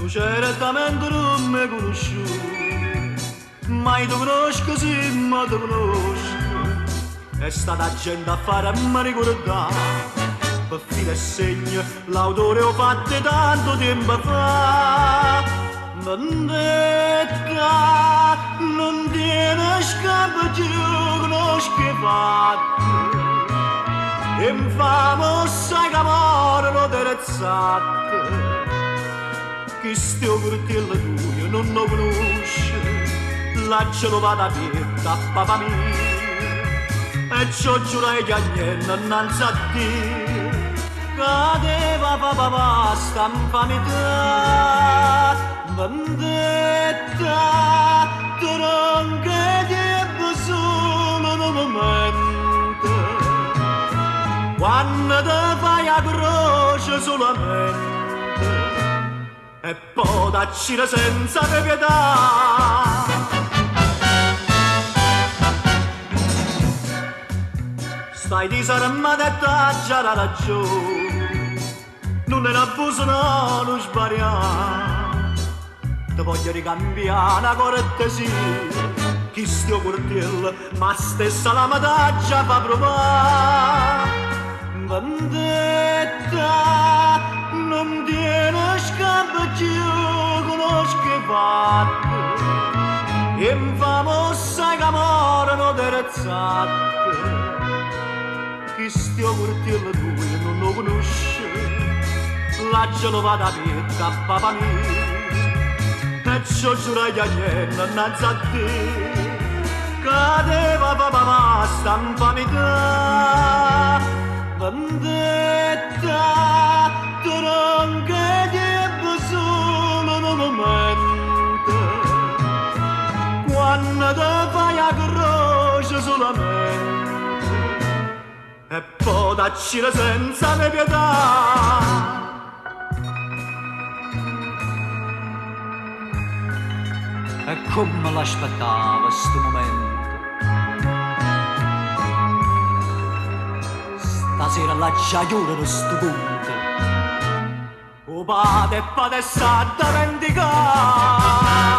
tu certamente non mi conosci, mai ti conosco sì, ma ti conosco. È stata gente a fare e mi ricordare, per filo e segno l'autore ho fatto tanto tempo fa. Vendetta, non tiene scampo più, conosco i fatti, infamo sai che amore non terezzate. Chi sto curtiello tuo non lo conosce, là ce lo vado a pietta a papà mio, e ciò giurai che a niente innanzi a te, cadeva papà stampami te. Vendetta, tronche di solo un momento, quando te fai a croce solamente, e poi taccire senza pietà. Stai di saremmatetta già la ragione, non è un abuso, no, non sbagliare. Ti voglio ricambiare una cortesia, chi stia cortiello, ma stessa la medaglia fa provare. Vendetta, non tiene scampo più, conosco i fatti, infamo sai che amore non terezzate. Chi stia cortiello tu non lo conosce, là ce lo vado a pietta a papà mio, e ciò giurai che a niente innanzi a te, cadeva papà stampami te. Vendetta, tronche di solo un momento, quando te fai a croce solamente, e poi taccire senza me pietà. E come l'aspettavo sto momento, stasera la giaiura sto punto, o padre e padre sa da vendicare.